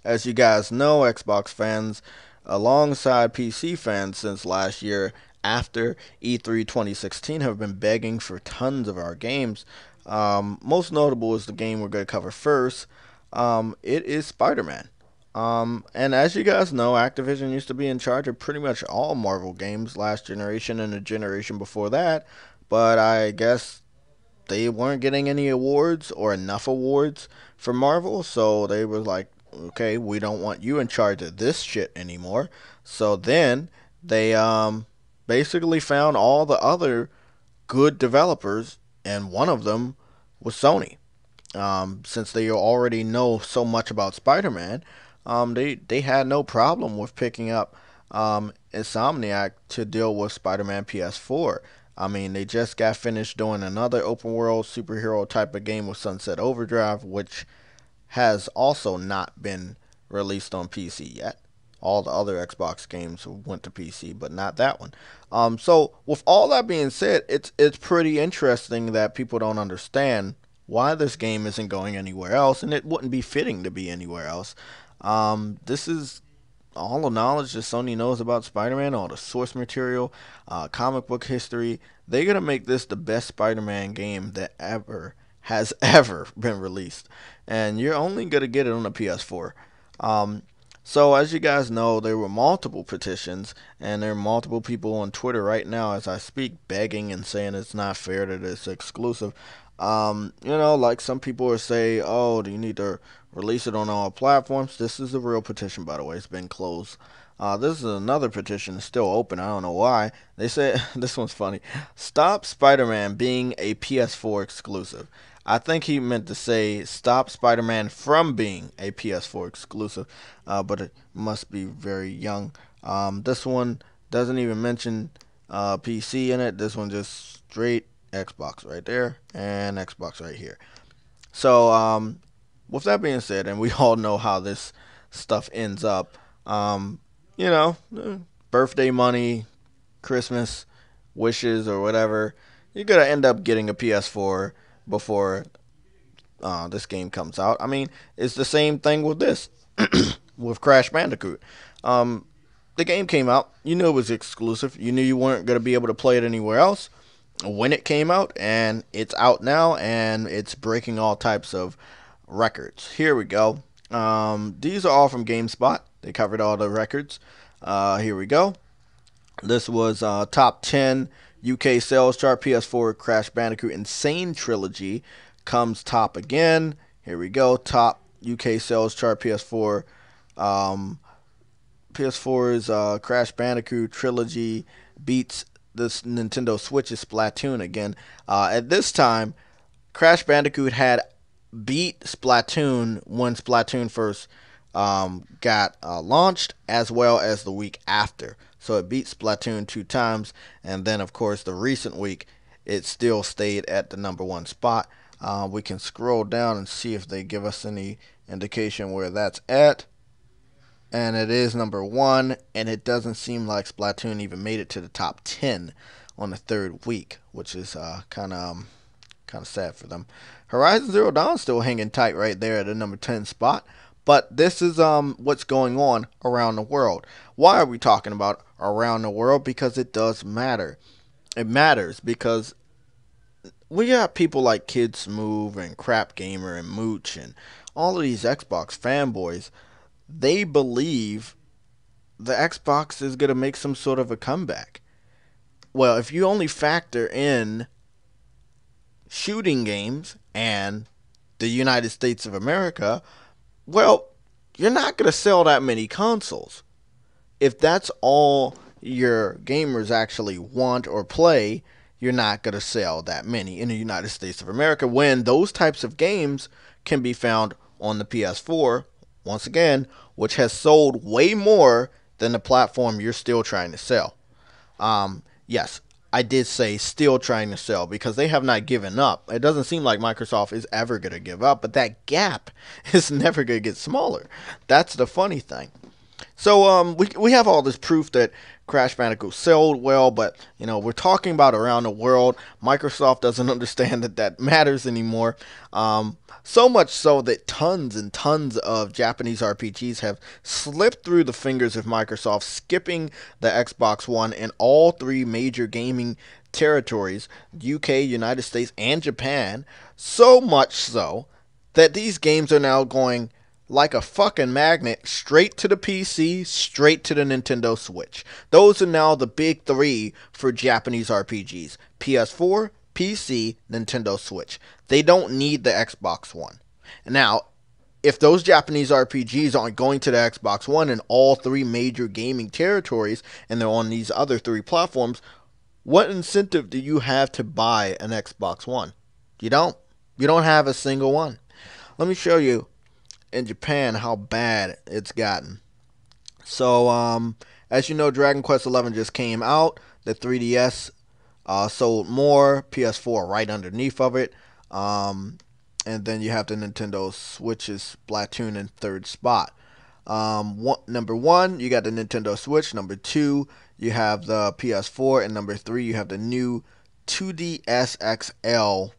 As you guys know, Xbox fans, alongside PC fans since last year after E3 2016, have been begging for tons of our games. Most notable is the game we're going to cover first. It is Spider-Man. And as you guys know, Activision used to be in charge of pretty much all Marvel games last generation and the generation before that. But I guess they weren't getting any awards or enough awards for Marvel, so they were like, okay, we don't want you in charge of this shit anymore. So then they basically found all the other good developers, and one of them was Sony. Since they already know so much about Spider-Man, they had no problem with picking up Insomniac to deal with Spider-Man PS4. I mean, they just got finished doing another open world superhero type of game with Sunset Overdrive, which has also not been released on PC yet. All the other Xbox games went to PC, but not that one. So with all that being said, it's pretty interesting that people don't understand why this game isn't going anywhere else, and it wouldn't be fitting to be anywhere else. This is all the knowledge that Sony knows about Spider-Man, all the source material, comic book history. They're gonna make this the best Spider-Man game that ever has ever been released, and you're only gonna get it on the PS4. Um, so as you guys know, there were multiple petitions, and there are multiple people on Twitter right now as I speak begging and saying it's not fair that it's exclusive. Like some people are saying, oh, do you need to release it on all platforms? This is a real petition, by the way. It's been closed. This is another petition that's still open. I don't know why. They said, this one's funny. Stop Spider-Man being a PS4 exclusive. I think he meant to say stop Spider-Man from being a PS4 exclusive, but it must be very young. This one doesn't even mention PC in it. This one just straight Xbox right there and Xbox right here. So, with that being said, and we all know how this stuff ends up, you know, birthday money, Christmas wishes, or whatever, you're gonna end up getting a PS4 before this game comes out. I mean, it's the same thing with this, with Crash Bandicoot. The game came out, you knew it was exclusive, you knew you weren't gonna be able to play it anywhere else when it came out, and it's out now, and it's breaking all types of records. Here we go. These are all from GameSpot. They covered all the records. Here we go. This was top 10 UK sales chart. PS4 Crash Bandicoot Insane Trilogy comes top again. Here we go. Top UK sales chart. PS4's Crash Bandicoot Trilogy beats this Nintendo Switch's Splatoon again. At this time, Crash Bandicoot had beat Splatoon when Splatoon first got launched, as well as the week after. So it beat Splatoon 2 times, and then of course the recent week it still stayed at the #1 spot. We can scroll down and see if they give us any indication where that's at. And it is #1, and it doesn't seem like Splatoon even made it to the top 10 on the third week, which is kind of sad for them. Horizon Zero Dawn still hanging tight right there at the #10 spot. But this is what's going on around the world. Why are we talking about around the world? Because it does matter. It matters because we got people like Kids Move and Crap Gamer and Mooch and all of these Xbox fanboys. They believe the Xbox is going to make some sort of a comeback. Well, if you only factor in shooting games and the United States of America, well, you're not going to sell that many consoles. If that's all your gamers actually want or play, you're not going to sell that many in the United States of America when those types of games can be found on the PS4, once again, which has sold way more than the platform you're still trying to sell. Yes, I did say still trying to sell because they have not given up. It doesn't seem like Microsoft is ever going to give up, but that gap is never going to get smaller. That's the funny thing. So we have all this proof that Crash Bandicoot sold well, but we're talking about around the world. Microsoft doesn't understand that that matters anymore. So much so that tons and tons of Japanese RPGs have slipped through the fingers of Microsoft, skipping the Xbox One in all three major gaming territories, UK, United States, and Japan. So much so that these games are now going like a fucking magnet straight to the PC, straight to the Nintendo Switch. Those are now the big three for Japanese RPGs: PS4, PC, Nintendo Switch. They don't need the Xbox One. Now, if those Japanese RPGs aren't going to the Xbox One in all three major gaming territories and they're on these other three platforms, what incentive do you have to buy an Xbox One? You don't. You don't have a single one. Let me show you in Japan how bad it's gotten. So, as you know, Dragon Quest XI just came out. The 3DS sold more. PS4 right underneath of it. And then you have the Nintendo Switch's Splatoon in third spot. Number one, you got the Nintendo Switch. Number two, you have the PS4. And number three, you have the new 2DS XL.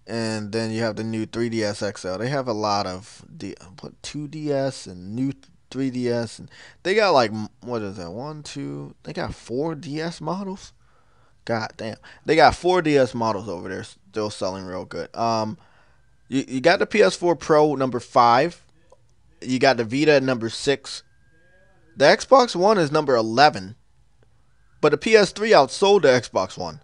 And then you have the new 3DS XL. They have a lot of 2DS and new 3DS. And they got like, what is that? One, two. They got 4DS models. God damn. They got 4DS models over there still selling real good. You got the PS4 Pro number 5. You got the Vita at number 6. The Xbox One is number 11. But the PS3 outsold the Xbox One.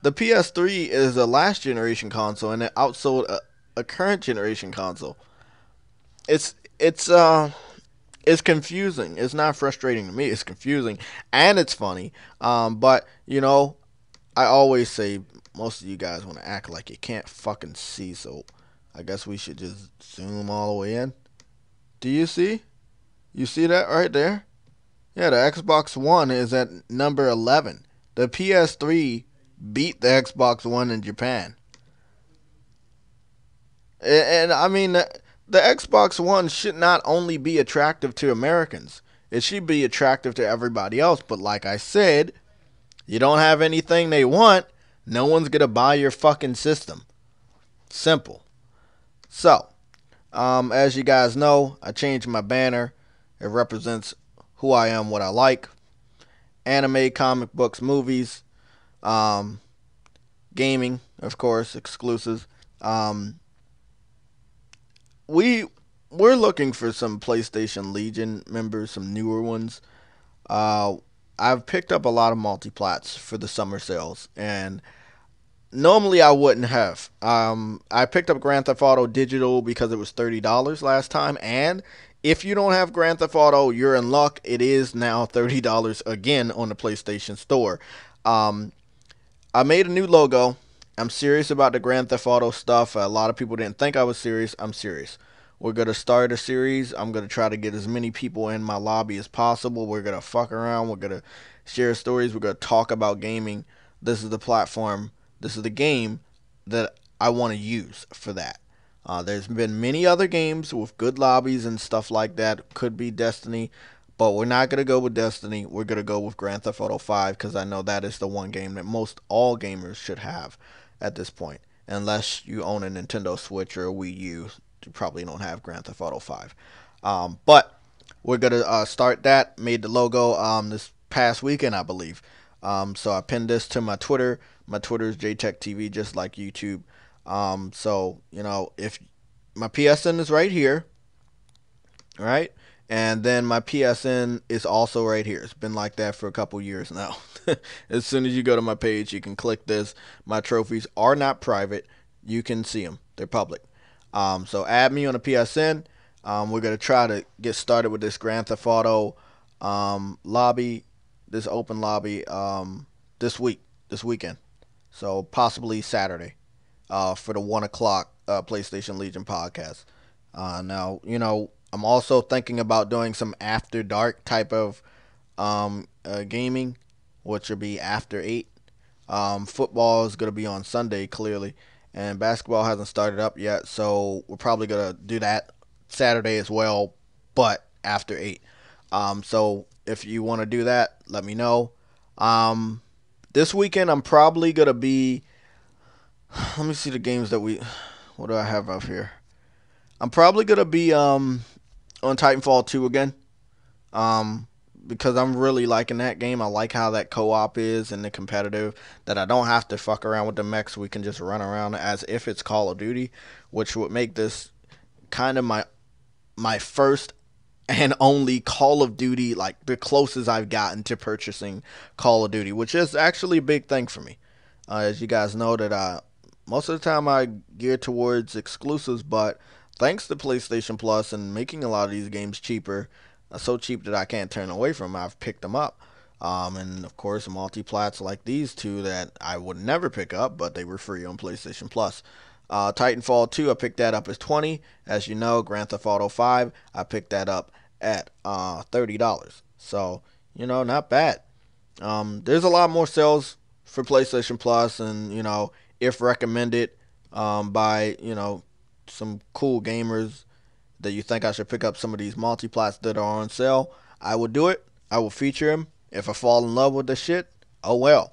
The PS3 is a last generation console and it outsold a current generation console. It's confusing. It's not frustrating to me. It's confusing and it's funny. But I always say most of you guys want to act like you can't fucking see, so I guess we should just zoom all the way in. Do you see? You see that right there? Yeah, the Xbox One is at number 11. The PS3 beat the Xbox One in Japan. And I mean, the Xbox One should not only be attractive to Americans, it should be attractive to everybody else. But like I said, you don't have anything they want, no one's going to buy your fucking system. Simple. So, as you guys know, I changed my banner. It represents who I am, what I like. Anime, comic books, movies, gaming, of course, exclusives. We're looking for some PlayStation Legion members, some newer ones. I've picked up a lot of multiplats for the summer sales, and normally I wouldn't have. I picked up Grand Theft Auto Digital because it was $30 last time, and if you don't have Grand Theft Auto, you're in luck. It is now $30 again on the PlayStation Store. I made a new logo. I'm serious about the Grand Theft Auto stuff. A lot of people didn't think I was serious. I'm serious. We're going to start a series. I'm going to try to get as many people in my lobby as possible. We're going to fuck around. We're going to share stories. We're going to talk about gaming. This is the platform. This is the game that I want to use for that. There's been many other games with good lobbies and stuff like that. Could be Destiny. But we're not going to go with Destiny. We're going to go with Grand Theft Auto 5 because I know that is the one game that most all gamers should have at this point. Unless you own a Nintendo Switch or a Wii U, you probably don't have Grand Theft Auto 5. But we're going to start that. Made the logo this past weekend, I believe. So I pinned this to my Twitter. My Twitter is JayTechTV, just like YouTube. So, if my PSN is right here, right? And then my PSN is also right here. It's been like that for a couple years now. As soon as you go to my page, you can click this. My trophies are not private. You can see them. They're public. So add me on the PSN. We're going to try to get started with this Grand Theft Auto lobby, this open lobby this weekend. So possibly Saturday for the 1 o'clock PlayStation Legion podcast. Now, I'm also thinking about doing some after dark type of gaming, which will be after 8. Football is going to be on Sunday, clearly, and basketball hasn't started up yet, so we're probably going to do that Saturday as well, but after 8. So if you want to do that, let me know. Um, this weekend I'm probably gonna be. Let me see the games that we. What do I have up here? I'm probably gonna be on Titanfall 2 again. Um, because I'm really liking that game. I like how that co-op is and the competitive. That I don't have to fuck around with the mechs. We can just run around as if it's Call of Duty, which would make this kind of my first and only Call of Duty, like the closest I've gotten to purchasing Call of Duty, which is actually a big thing for me. As you guys know, that most of the time I gear towards exclusives, but thanks to PlayStation Plus and making a lot of these games cheaper, so cheap that I can't turn away from them, I've picked them up. And of course, multiplats like these two that I would never pick up, but they were free on PlayStation Plus. Titanfall 2, I picked that up as 20. As you know, Grand Theft Auto 5, I picked that up at $30. So, not bad. There's a lot more sales for PlayStation Plus, and if recommended by some cool gamers that you think I should pick up some of these multiplats that are on sale, I will do it. I will feature them. If I fall in love with the shit, oh well.